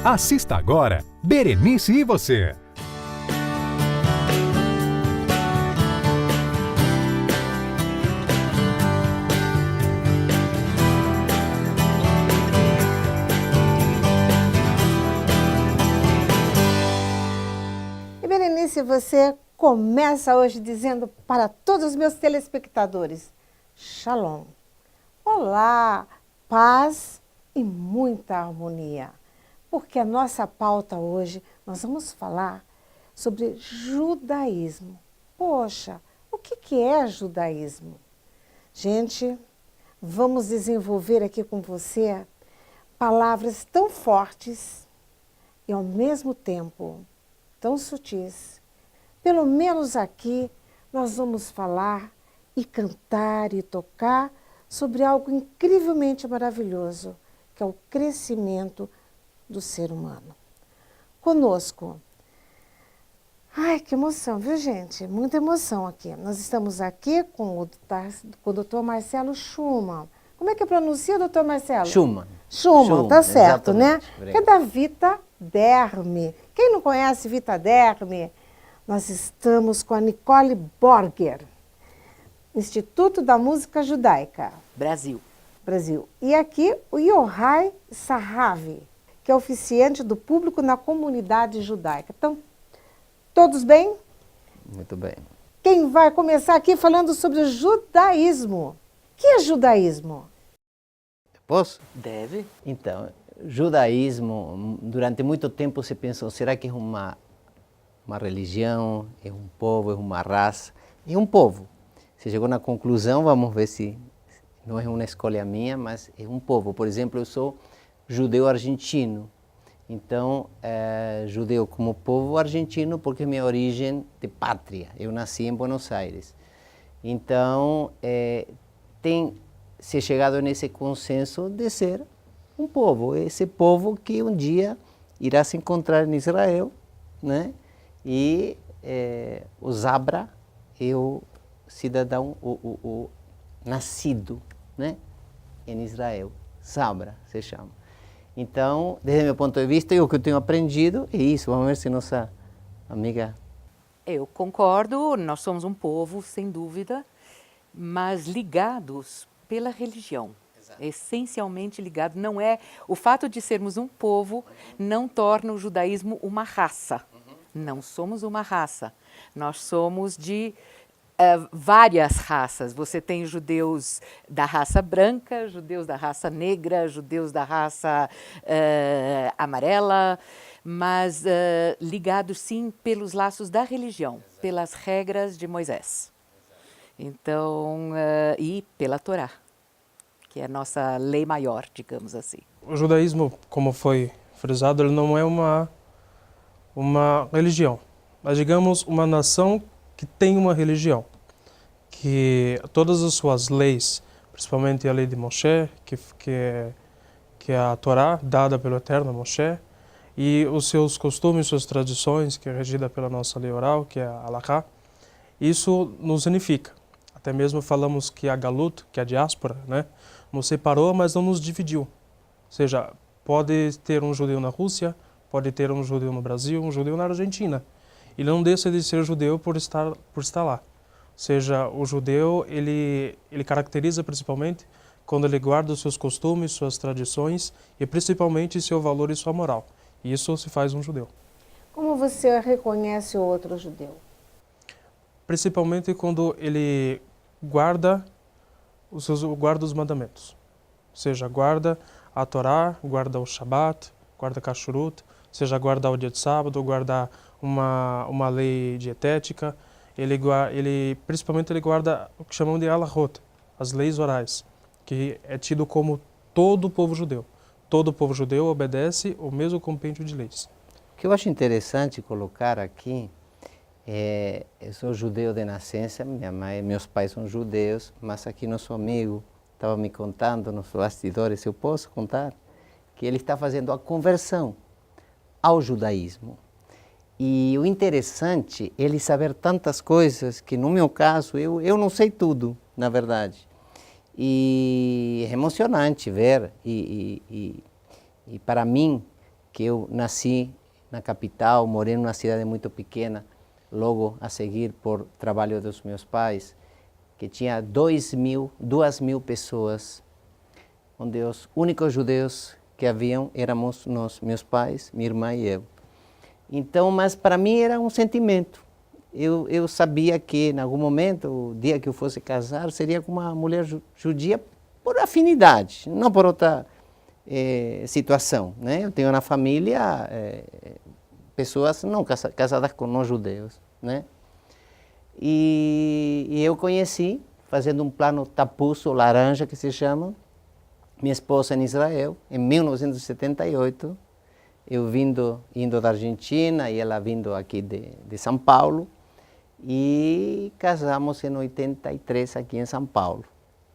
Assista agora Berenice e Você. E Berenice, você começa hoje dizendo para todos os meus telespectadores: Shalom. Olá, paz e muita harmonia. Porque a nossa pauta hoje, nós vamos falar sobre judaísmo. Poxa, o que é judaísmo? Gente, vamos desenvolver aqui com você palavras tão fortes e ao mesmo tempo tão sutis. Pelo menos aqui nós vamos falar e cantar e tocar sobre algo incrivelmente maravilhoso, que é o crescimento do ser humano. Conosco. Ai, que emoção, viu, gente? Muita emoção aqui. Nós estamos aqui com o Dr. Marcelo Schumann. Como é que pronuncia, Dr. Marcelo? Schumann, tá certo, né? Que é da Vita Derme. Quem não conhece Vita Derme? Nós estamos com a Nicole Borger, Instituto da Música Judaica. Brasil. E aqui o Yohai Sahavi, que é oficiante do público na comunidade judaica. Então, todos bem? Muito bem. Quem vai começar aqui falando sobre o judaísmo? O que é judaísmo? Posso? Deve. Então, judaísmo, durante muito tempo se pensou, será que é uma religião, é um povo, é uma raça? É um povo. Se chegou na conclusão, vamos ver se não é uma escolha minha, mas é um povo. Por exemplo, eu sou judeu argentino. Então, judeu como povo argentino porque é minha origem de pátria. Eu nasci em Buenos Aires. Então, tem se chegado nesse consenso de ser um povo. Esse povo que um dia irá se encontrar em Israel, né? E o Zabra é o cidadão, o nascido, né? Em Israel. Zabra se chama. Então, desde meu ponto de vista, o que eu tenho aprendido é isso. Vamos ver se nossa amiga... Eu concordo, nós somos um povo, sem dúvida, mas ligados pela religião. Exato. Essencialmente ligado. Não é, o fato de sermos um povo não torna o judaísmo uma raça. Não somos uma raça. Nós somos de várias raças. Você tem judeus da raça branca, judeus da raça negra, judeus da raça amarela, mas ligados sim pelos laços da religião, pelas regras de Moisés. Então, e pela Torá, que é a nossa lei maior, digamos assim. O judaísmo, como foi frisado, ele não é uma religião, mas digamos uma nação que tem uma religião, que todas as suas leis, principalmente a lei de Moshe, que é a Torá dada pelo Eterno Moshe, e os seus costumes, suas tradições, que é regida pela nossa lei oral, que é a Halakha, isso nos unifica. Até mesmo falamos que a Galut, que é a diáspora, né, nos separou, mas não nos dividiu. Ou seja, pode ter um judeu na Rússia, pode ter um judeu no Brasil, um judeu na Argentina. Ele não deixa de ser judeu por estar lá. Ou seja, o judeu, ele caracteriza principalmente quando ele guarda os seus costumes, suas tradições e principalmente seu valor e sua moral. E isso se faz um judeu. Como você reconhece o outro judeu? Principalmente quando ele guarda os mandamentos. Ou seja, guarda a Torá, guarda o Shabat, guarda Kashrut, ou seja, guarda o dia de sábado, guarda uma lei dietética. Principalmente ele guarda o que chamam de halachot, as leis orais, que é tido como todo o povo judeu. Todo o povo judeu obedece o mesmo compêndio de leis. O que eu acho interessante colocar aqui eu sou judeu de nascença, minha mãe, meus pais são judeus, mas aqui nosso amigo estava me contando nos bastidores, eu posso contar, que ele está fazendo a conversão ao judaísmo. E o interessante é ele saber tantas coisas que, no meu caso, eu não sei tudo, na verdade. E é emocionante ver, e para mim, que eu nasci na capital, morei numa cidade muito pequena, logo a seguir por trabalho dos meus pais, que tinha 2.000 pessoas, onde os únicos judeus que haviam éramos nós, meus pais, minha irmã e eu. Então, mas para mim era um sentimento. Eu sabia que, em algum momento, o dia que eu fosse casar, seria com uma mulher judia por afinidade, não por outra situação, né? Eu tenho na família pessoas não casadas com não-judeus, né? E eu conheci, fazendo um plano tapuço, laranja, que se chama, minha esposa em Israel, em 1978, eu indo da Argentina e ela vindo aqui de São Paulo, e casamos em 83 aqui em São Paulo.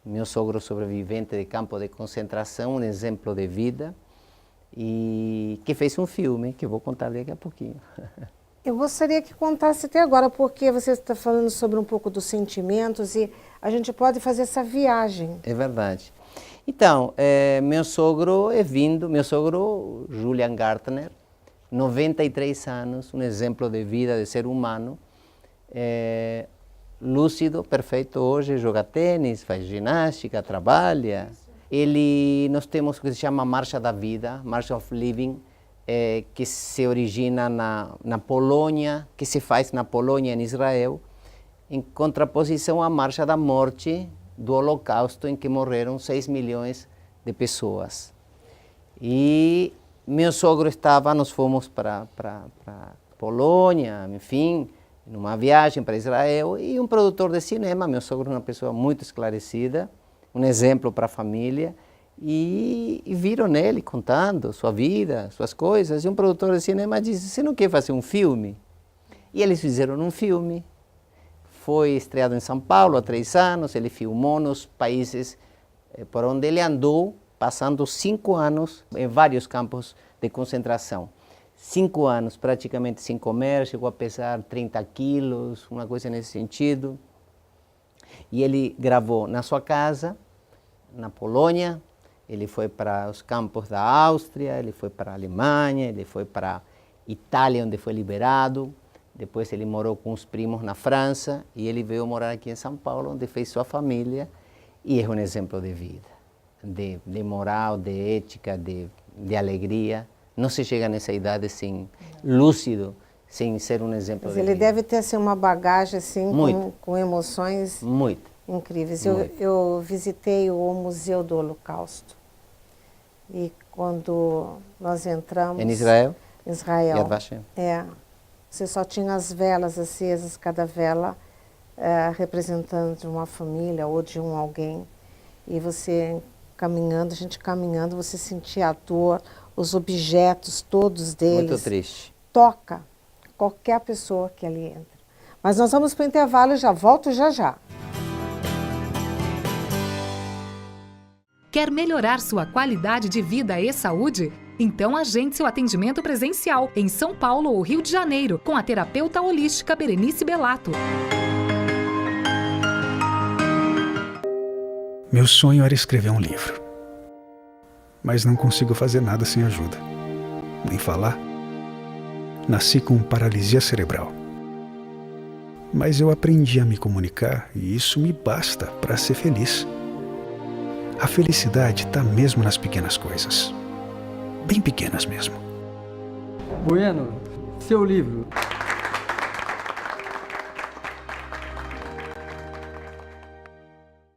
Meu sogro sobrevivente de campo de concentração, um exemplo de vida, e que fez um filme, que eu vou contar daqui a pouquinho. Eu gostaria que contasse até agora, porque você está falando sobre um pouco dos sentimentos e a gente pode fazer essa viagem. É verdade. Então, meu sogro Julian Gartner, 93 anos, um exemplo de vida, de ser humano, lúcido, perfeito hoje, joga tênis, faz ginástica, trabalha. Nós temos o que se chama Marcha da Vida, March of Living, que se origina na Polônia, que se faz na Polônia, em Israel, em contraposição à Marcha da Morte do Holocausto, em que morreram 6 milhões de pessoas. E meu sogro nós fomos para Polônia, enfim, numa viagem para Israel, e um produtor de cinema, meu sogro é uma pessoa muito esclarecida, um exemplo para a família, e viram nele contando sua vida, suas coisas, e um produtor de cinema disse: você não quer fazer um filme? E eles fizeram um filme, foi estreado em São Paulo há 3 anos, ele filmou nos países por onde ele andou, passando 5 anos em vários campos de concentração. 5 anos praticamente sem comer, chegou a pesar 30 quilos, uma coisa nesse sentido. E ele gravou na sua casa, na Polônia, ele foi para os campos da Áustria, ele foi para a Alemanha, ele foi para a Itália, onde foi liberado. Depois ele morou com os primos na França e ele veio morar aqui em São Paulo, onde fez sua família. E é um exemplo de vida, de moral, de ética, de alegria. Não se chega nessa idade sem lúcido, sem ser um exemplo Mas de ele vida. deve ter assim, uma bagagem assim, com emoções incríveis. Eu visitei o Museu do Holocausto. E quando nós entramos... Em Israel? Em Israel. Yad Vashem. Você só tinha as velas acesas, cada vela representando de uma família ou de alguém. E você caminhando, a gente caminhando, você sentia a dor, os objetos, todos deles. Muito triste. Toca qualquer pessoa que ali entra. Mas nós vamos para o intervalo e já volto já. Quer melhorar sua qualidade de vida e saúde? Então agende seu atendimento presencial em São Paulo ou Rio de Janeiro com a terapeuta holística Berenice Bellato. Meu sonho era escrever um livro, mas não consigo fazer nada sem ajuda, nem falar. Nasci com paralisia cerebral, mas eu aprendi a me comunicar e isso me basta para ser feliz. A felicidade está mesmo nas pequenas coisas, bem pequenas mesmo. Bueno, seu livro.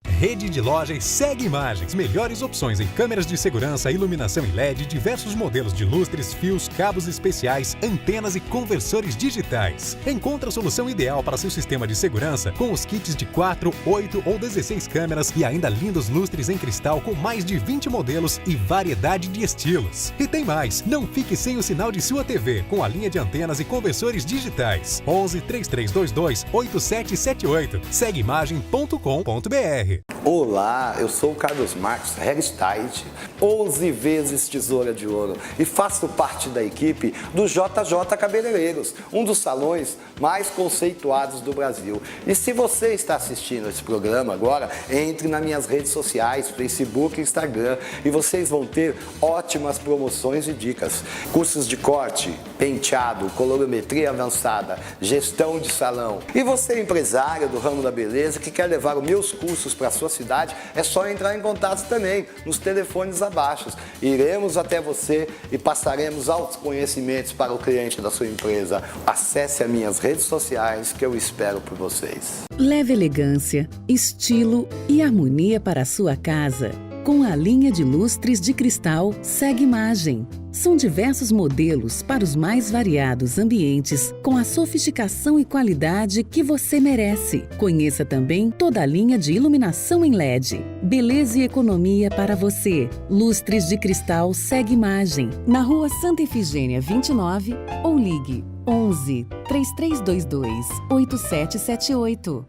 Rede de lojas Segue Imagens. Melhores opções em câmeras de segurança, iluminação em LED, diversos modelos de lustres, fios, cabos especiais, antenas e conversores digitais. Encontre a solução ideal para seu sistema de segurança com os kits de 4, 8 ou 16 câmeras e ainda lindos lustres em cristal com mais de 20 modelos e variedade de estilos. E tem mais, não fique sem o sinal de sua TV com a linha de antenas e conversores digitais. 11 3322 8778. Segueimagem.com.br. Olá, eu sou o Carlos Marcos, hairstylist, 11 vezes tesoura de ouro e faço parte da equipe do JJ Cabeleireiros, um dos salões mais conceituados do Brasil. E se você está assistindo esse programa agora, entre nas minhas redes sociais, Facebook e Instagram, e vocês vão ter ótimas promoções e dicas. Cursos de corte, penteado, colorimetria avançada, gestão de salão. E você, empresário do ramo da beleza, que quer levar os meus cursos para a sua cidade, é só entrar em contato também nos telefones abaixo. Iremos até você e passaremos altos conhecimentos para o cliente da sua empresa. Acesse as minhas redes sociais que eu espero por vocês. Leve elegância, estilo e harmonia para a sua casa com a linha de lustres de cristal Segue Imagem. São diversos modelos para os mais variados ambientes, com a sofisticação e qualidade que você merece. Conheça também toda a linha de iluminação em LED. Beleza e economia para você. Lustres de cristal Segue Imagem, na Rua Santa Efigênia 29, ou ligue 11 3322 8778.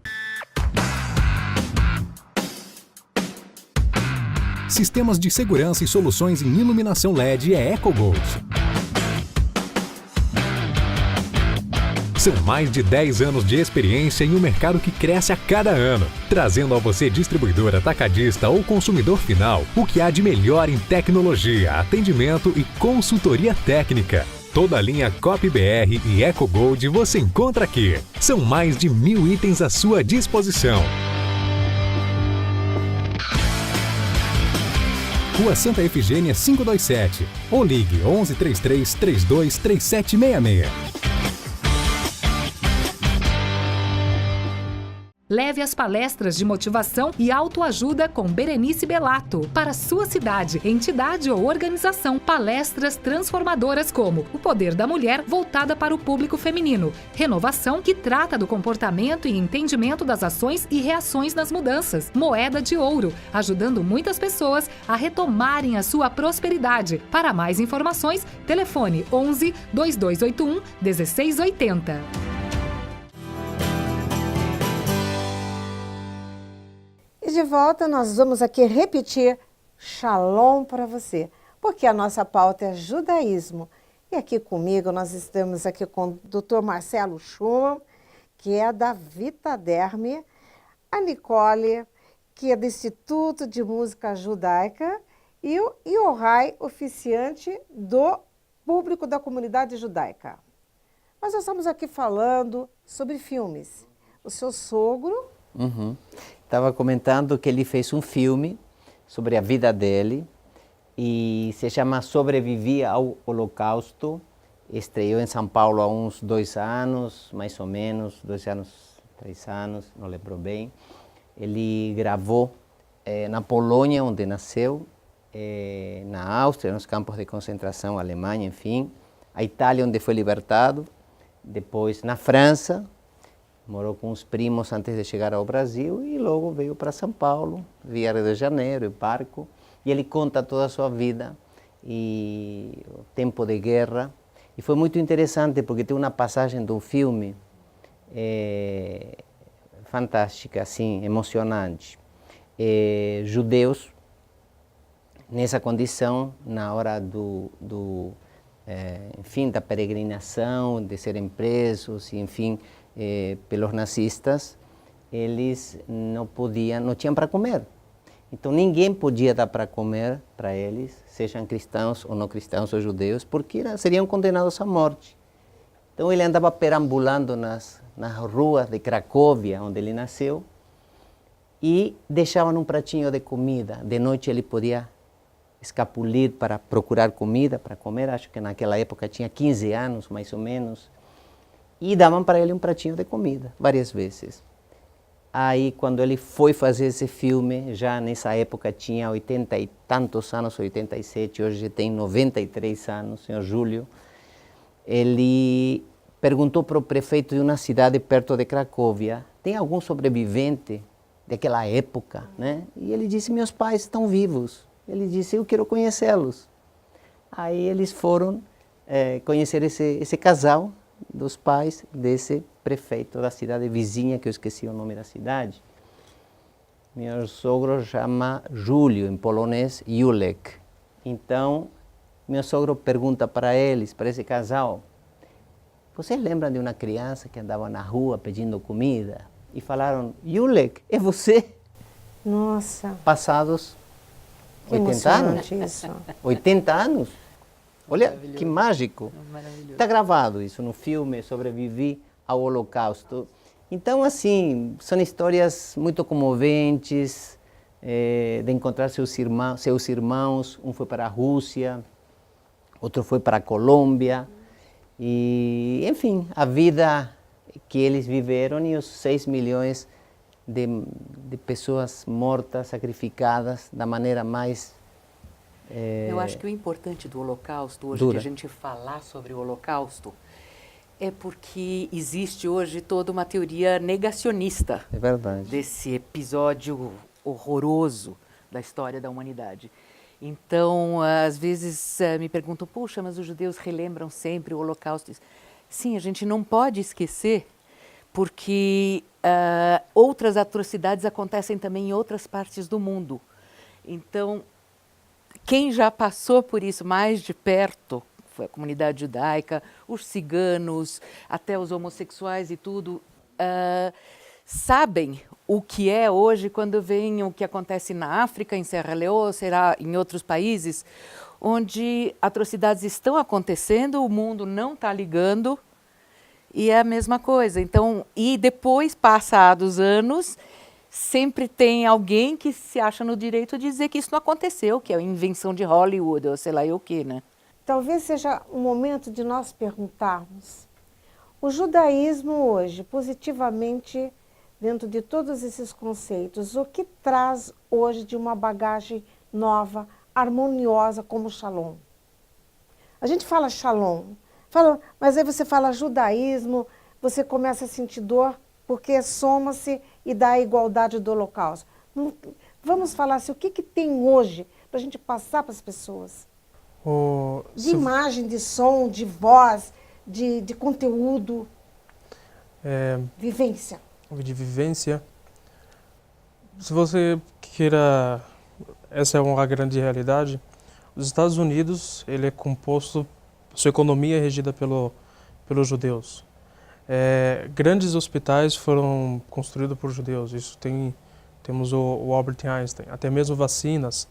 Sistemas de segurança e soluções em iluminação LED é EcoGold. São mais de 10 anos de experiência em um mercado que cresce a cada ano, trazendo a você, distribuidor, atacadista ou consumidor final, o que há de melhor em tecnologia, atendimento e consultoria técnica. Toda a linha CopBR e EcoGold você encontra aqui. São mais de 1000 itens à sua disposição. Rua Santa Efigênia 527 ou ligue 11 33 32 3766. Leve as palestras de motivação e autoajuda com Berenice Bellato para sua cidade, entidade ou organização. Palestras transformadoras como O Poder da Mulher, voltada para o público feminino. Renovação, que trata do comportamento e entendimento das ações e reações nas mudanças. Moeda de Ouro, ajudando muitas pessoas a retomarem a sua prosperidade. Para mais informações, telefone 11 2281 1680. E de volta nós vamos aqui repetir Shalom para você, porque a nossa pauta é judaísmo. E aqui comigo nós estamos aqui com o Dr. Marcelo Schumann, que é da Vitaderme, a Nicole, que é do Instituto de Música Judaica, e o Yohai, oficiante do público da comunidade judaica. Nós estamos aqui falando sobre filmes. O seu sogro... Estava comentando que ele fez um filme sobre a vida dele e se chama Sobrevivi ao Holocausto. Estreou em São Paulo há uns 2 anos, mais ou menos, 2 anos, 3 anos, não lembro bem. Ele gravou na Polônia, onde nasceu, na Áustria, nos campos de concentração, Alemanha, enfim. A Itália, onde foi libertado. Depois na França. Morou com os primos antes de chegar ao Brasil e logo veio para São Paulo, via Rio de Janeiro, em barco. E ele conta toda a sua vida e o tempo de guerra. E foi muito interessante porque tem uma passagem de um filme fantástica, assim, emocionante. Judeus nessa condição, na hora enfim, da peregrinação, de serem presos, enfim, pelos nazistas, eles não tinham para comer. Então ninguém podia dar para comer para eles, sejam cristãos ou não cristãos ou judeus, porque seriam condenados à morte. Então ele andava perambulando nas ruas de Cracóvia, onde ele nasceu, e deixavam um pratinho de comida. De noite ele podia escapulir para procurar comida para comer, acho que naquela época tinha 15 anos, mais ou menos. E davam para ele um pratinho de comida, várias vezes. Aí, quando ele foi fazer esse filme, já nessa época tinha 80 e tantos anos, 87, hoje tem 93 anos, senhor Júlio. Ele perguntou para o prefeito de uma cidade perto de Cracóvia, tem algum sobrevivente daquela época, né? E ele disse, meus pais estão vivos. Ele disse, eu quero conhecê-los. Aí eles foram conhecer esse casal, dos pais desse prefeito da cidade vizinha, que eu esqueci o nome da cidade. Meu sogro chama Júlio, em polonês, Julek. Então, meu sogro pergunta para eles, para esse casal, vocês lembram de uma criança que andava na rua pedindo comida? E falaram, Julek, é você? Nossa, Passados que 80 anos. emocionante isso. 80 anos? Olha, que mágico. Maravilhoso. Está gravado isso no filme Sobrevivi ao Holocausto. Então, assim, são histórias muito comoventes de encontrar seus irmãos. Um foi para a Rússia, outro foi para a Colômbia. E, enfim, a vida que eles viveram e os 6 milhões de pessoas mortas, sacrificadas da maneira mais... Eu acho que o importante do Holocausto, hoje dura. que a gente falar sobre o Holocausto, é porque existe hoje toda uma teoria negacionista É verdade. desse episódio horroroso da história da humanidade. Então, às vezes me perguntam, puxa, mas os judeus relembram sempre o Holocausto. Sim, a gente não pode esquecer, porque outras atrocidades acontecem também em outras partes do mundo. Então, quem já passou por isso mais de perto, foi a comunidade judaica, os ciganos, até os homossexuais e tudo, sabem o que é hoje quando veem o que acontece na África, em Serra Leoa, será em outros países, onde atrocidades estão acontecendo, o mundo não está ligando, e é a mesma coisa. Então, e depois, passados anos, sempre tem alguém que se acha no direito de dizer que isso não aconteceu, que é a invenção de Hollywood, ou sei lá o quê, né? Talvez seja o momento de nós perguntarmos, o judaísmo hoje, positivamente, dentro de todos esses conceitos, o que traz hoje de uma bagagem nova, harmoniosa como o Shalom? A gente fala Shalom, mas aí você fala judaísmo, você começa a sentir dor, porque soma-se e dá a igualdade do Holocausto. Vamos falar assim, o que tem hoje para a gente passar para as pessoas? De imagem, de som, de voz, de conteúdo, vivência. De vivência. Se você queira, essa é uma grande realidade, os Estados Unidos, ele é composto, sua economia é regida pelos judeus. Grandes hospitais foram construídos por judeus, isso temos o Albert Einstein, até mesmo vacinas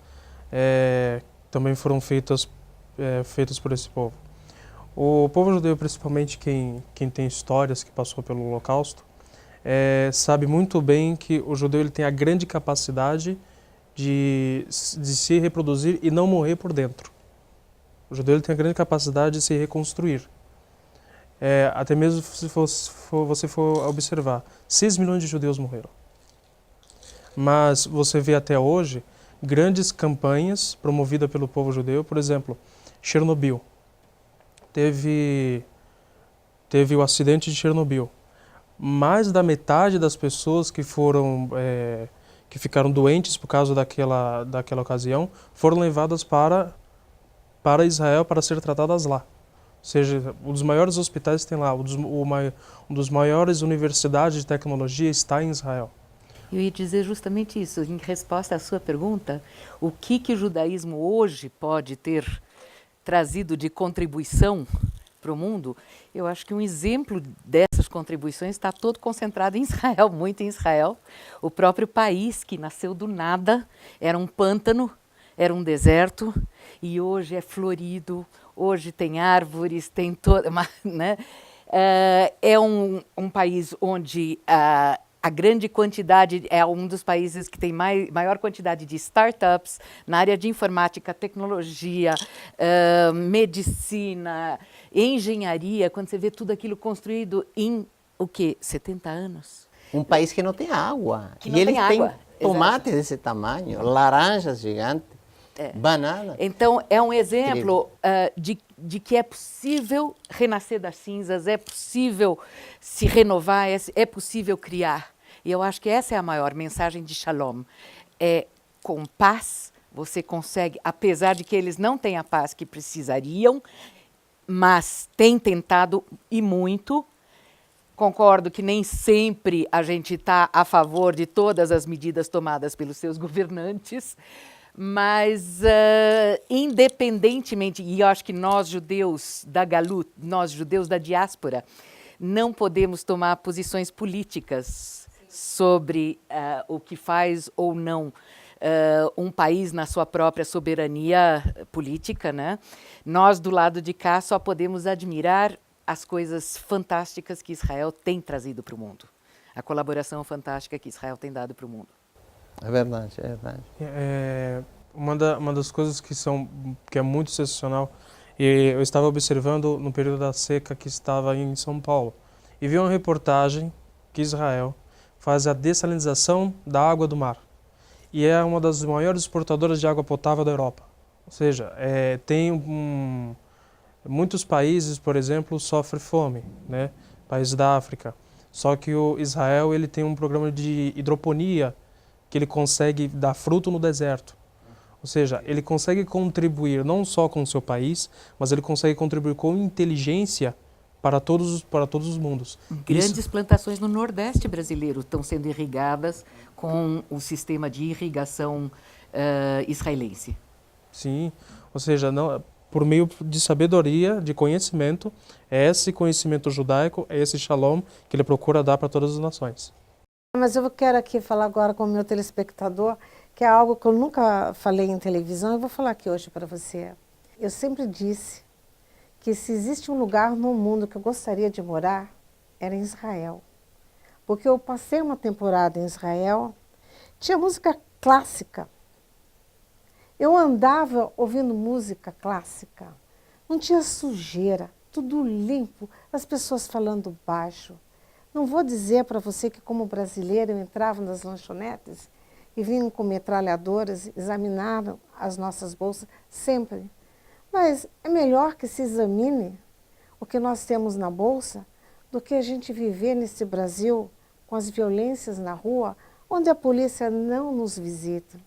também foram feitas por esse povo. O povo judeu, principalmente quem tem histórias que passou pelo Holocausto, sabe muito bem que o judeu ele tem a grande capacidade de se reproduzir e não morrer por dentro. O judeu ele tem a grande capacidade de se reconstruir. Até mesmo se você for observar, 6 milhões de judeus morreram. Mas você vê até hoje grandes campanhas promovidas pelo povo judeu, por exemplo, Chernobyl. Teve o acidente de Chernobyl. Mais da metade das pessoas que ficaram doentes por causa daquela ocasião foram levadas para Israel para ser tratadas lá. Ou seja, um dos maiores hospitais tem lá, um dos maiores universidades de tecnologia está em Israel. Eu ia dizer justamente isso, em resposta à sua pergunta, o que o judaísmo hoje pode ter trazido de contribuição para o mundo, eu acho que um exemplo dessas contribuições está todo concentrado em Israel, muito em Israel. O próprio país, que nasceu do nada, era um pântano, era um deserto, e hoje é florido, hoje tem árvores, tem toda... Né? É um país onde a grande quantidade, é um dos países que tem maior quantidade de startups na área de informática, tecnologia, medicina, engenharia, quando você vê tudo aquilo construído em, 70 anos? Um país que não tem água. Que não tem água. Têm tomates desse tamanho, laranjas gigantes, bananas. Então, é um exemplo de que é possível renascer das cinzas, é possível se renovar, é possível criar. E eu acho que essa é a maior mensagem de Shalom. Com paz, você consegue, apesar de que eles não têm a paz que precisariam, mas têm tentado e muito, concordo que nem sempre a gente está a favor de todas as medidas tomadas pelos seus governantes, mas independentemente, e eu acho que nós judeus da Galut, nós judeus da diáspora, não podemos tomar posições políticas sobre o que faz ou não um país na sua própria soberania política, né? Nós, do lado de cá, só podemos admirar as coisas fantásticas que Israel tem trazido para o mundo. A colaboração fantástica que Israel tem dado para o mundo. É verdade, é verdade. Uma das coisas que é muito sensacional, e eu estava observando no período da seca que estava em São Paulo, e vi uma reportagem que Israel faz a dessalinização da água do mar. E é uma das maiores exportadoras de água potável da Europa. Ou seja, muitos países, por exemplo, sofrem fome, né? Países da África. Só que o Israel ele tem um programa de hidroponia que ele consegue dar fruto no deserto. Ou seja, ele consegue contribuir não só com o seu país, mas ele consegue contribuir com inteligência para todos os mundos. Grandes plantações no Nordeste brasileiro estão sendo irrigadas com o sistema de irrigação israelense. Sim, ou seja, por meio de sabedoria, de conhecimento, é esse conhecimento judaico, é esse shalom que ele procura dar para todas as nações. Mas eu quero aqui falar agora com o meu telespectador, que é algo que eu nunca falei em televisão, eu vou falar aqui hoje para você. Eu sempre disse que se existe um lugar no mundo que eu gostaria de morar, era em Israel. Porque eu passei uma temporada em Israel, tinha música clássica. Eu andava ouvindo música clássica, não tinha sujeira, tudo limpo, as pessoas falando baixo. Não vou dizer para você que, como brasileira, eu entrava nas lanchonetes e vinham com metralhadoras, examinaram as nossas bolsas, sempre. Mas é melhor que se examine o que nós temos na bolsa do que a gente viver nesse Brasil com as violências na rua, onde a polícia não nos visita.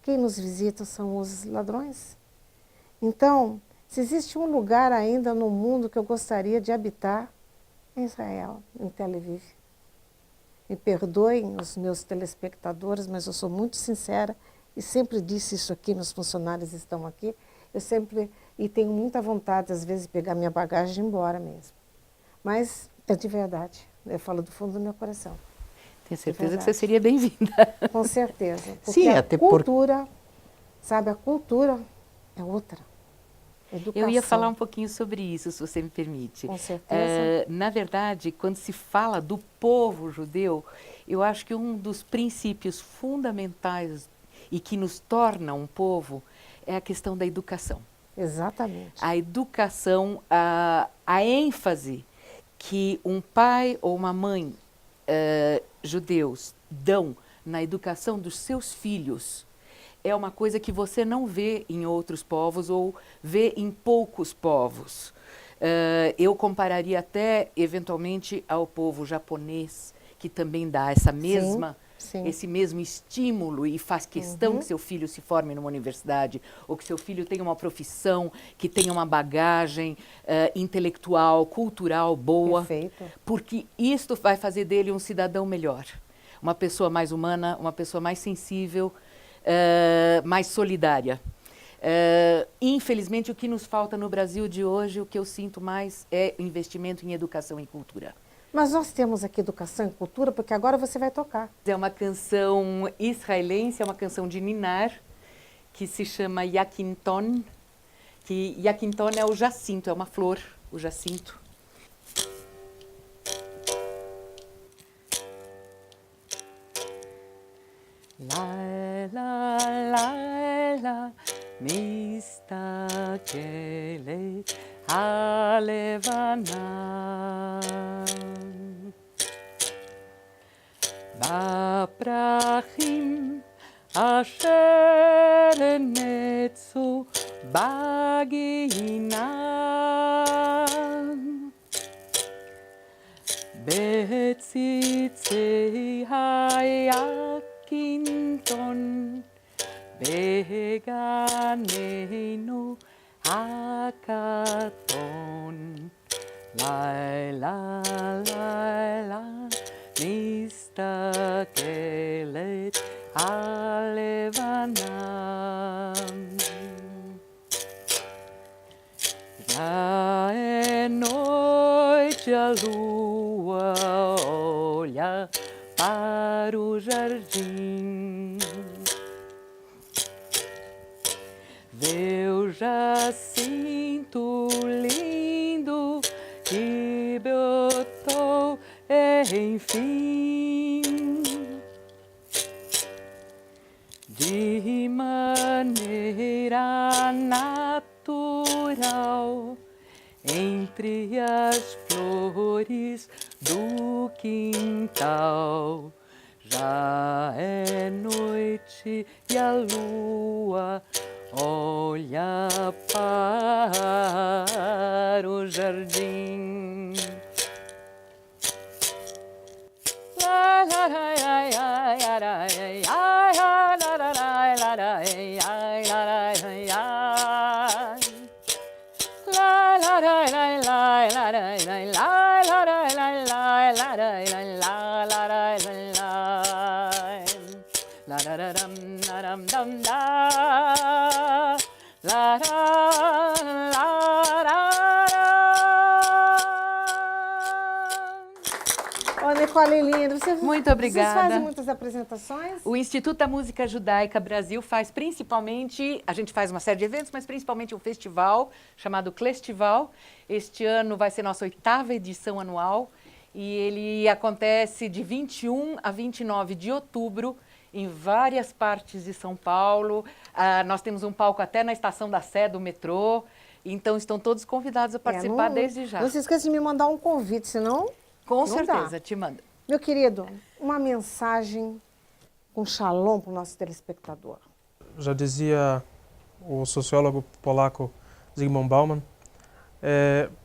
Quem nos visita são os ladrões. Então, se existe um lugar ainda no mundo que eu gostaria de habitar, é Israel, em Tel Aviv. Me perdoem os meus telespectadores, mas eu sou muito sincera e sempre disse isso aqui, meus funcionários estão aqui. Eu sempre, e tenho muita vontade, às vezes, de pegar minha bagagem e ir embora mesmo. Mas é de verdade, eu falo do fundo do meu coração. Tenho certeza que você seria bem-vinda. Com certeza. Porque Sim, a até cultura, sabe, a cultura é outra. Educação. Eu ia falar um pouquinho sobre isso, se você me permite. Com certeza. Na verdade, quando se fala do povo judeu, eu acho que um dos princípios fundamentais e que nos torna um povo é a questão da educação. Exatamente. A educação, a ênfase que um pai ou uma mãe judeus dão na educação dos seus filhos é uma coisa que você não vê em outros povos ou vê em poucos povos. Eu compararia até, eventualmente, ao povo japonês, que também dá essa mesma, esse mesmo estímulo e faz questão que seu filho se forme numa universidade ou que seu filho tenha uma profissão, que tenha uma bagagem intelectual, cultural boa. Perfeito. Porque isto vai fazer dele um cidadão melhor, uma pessoa mais humana, uma pessoa mais sensível, mais solidária. Infelizmente, o que nos falta no Brasil de hoje, o que eu sinto mais é o investimento em educação e cultura. Mas nós temos aqui educação e cultura, porque agora você vai tocar. É uma canção israelense, é uma canção de Ninar, que se chama Yakinton, que Yakinton é o jacinto, é uma flor, o jacinto. לילה לילה מסתכלת הלבנה בפרחים אשר נצו בגינה בציצי קינטון בגננו הקטון לילה לילה kelet alevanam. Já é noite, a lua olha para o jardim. Vê o jacinto lindo que brotou, enfim, de maneira natural, entre as flores do quintal. Já é noite e a lua olha para o jardim. Ô, Nicole, linda, Muito obrigada. Vocês fazem muitas apresentações? O Instituto da Música Judaica Brasil faz principalmente, a gente faz uma série de eventos, mas principalmente um festival chamado Clestival. Este ano vai ser nossa 8ª edição anual e ele acontece de 21 a 29 de outubro em várias partes de São Paulo. Nós temos um palco até na Estação da Sé do metrô, então estão todos convidados a participar desde já. Não se esqueça de me mandar um convite, senão... Com não certeza, dá. te mando. Meu querido, uma mensagem com shalom para o nosso telespectador. Já dizia o sociólogo polaco Zygmunt Bauman,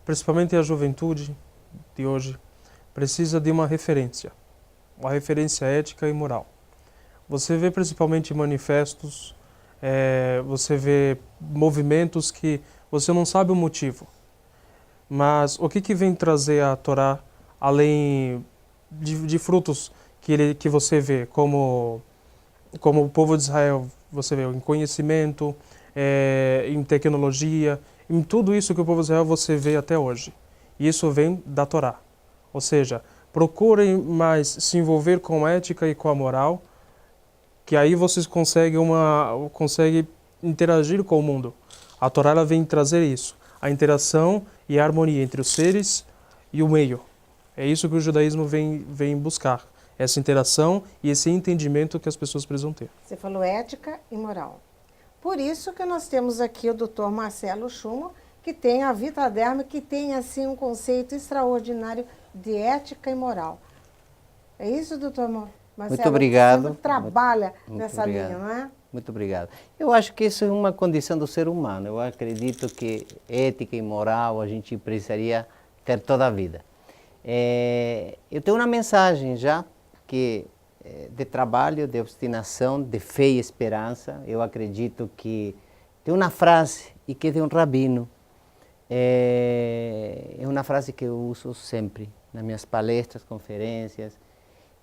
principalmente a juventude de hoje precisa de uma referência ética e moral. Você vê principalmente manifestos, você vê movimentos que você não sabe o motivo, mas o que vem trazer a Torá além de frutos que você vê, como o povo de Israel, você vê em conhecimento, em tecnologia, em tudo isso que o povo de Israel você vê até hoje. E isso vem da Torá. Ou seja, procurem mais se envolver com a ética e com a moral, que aí vocês conseguem interagir com o mundo. A Torá ela vem trazer isso, a interação e a harmonia entre os seres e o meio. É isso que o judaísmo vem buscar, essa interação e esse entendimento que as pessoas precisam ter. Você falou ética e moral. Por isso que nós temos aqui o Dr. Marcelo Schumann, que tem a Vitaderm, que tem assim um conceito extraordinário de ética e moral. É isso, doutor Marcelo? Muito obrigado. Você trabalha muito nessa obrigado. linha, não é? Muito obrigado. Eu acho que isso é uma condição do ser humano. Eu acredito que ética e moral a gente precisaria ter toda a vida. Eu tenho uma mensagem já que de trabalho, de obstinação, de fé e esperança. Eu acredito que tem uma frase e que é de um rabino. É uma frase que eu uso sempre nas minhas palestras, conferências,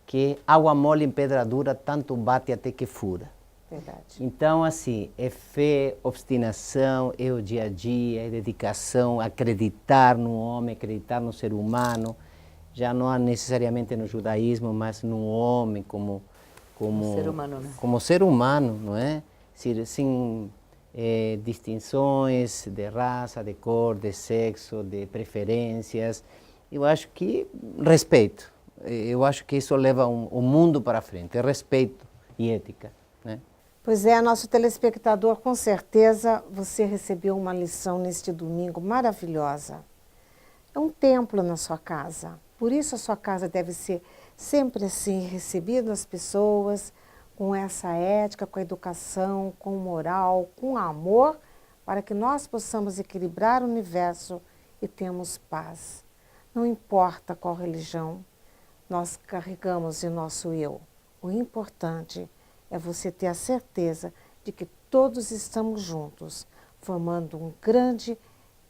que água mole em pedra dura, tanto bate até que fura. Verdade. Então, assim, é fé, obstinação, é o dia a dia, é dedicação, acreditar no homem, acreditar no ser humano, já não há necessariamente no judaísmo, mas no homem como ser humano, né? Como ser humano, não é? Sem distinções de raça, de cor, de sexo, de preferências. Eu acho que respeito. Eu acho que isso leva o mundo para frente, respeito e ética, né? Pois é, nosso telespectador, com certeza você recebeu uma lição neste domingo maravilhosa. É um templo na sua casa, por isso a sua casa deve ser sempre assim, recebendo as pessoas com essa ética, com a educação, com moral, com amor, para que nós possamos equilibrar o universo e termos paz. Não importa qual religião nós carregamos em nosso eu, o importante é você ter a certeza de que todos estamos juntos, formando um grande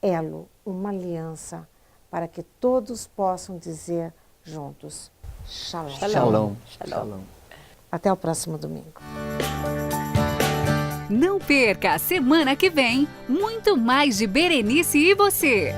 elo, uma aliança, para que todos possam dizer juntos, Shalom. Shalom. Shalom. Até o próximo domingo. Não perca a semana que vem muito mais de Berenice e você.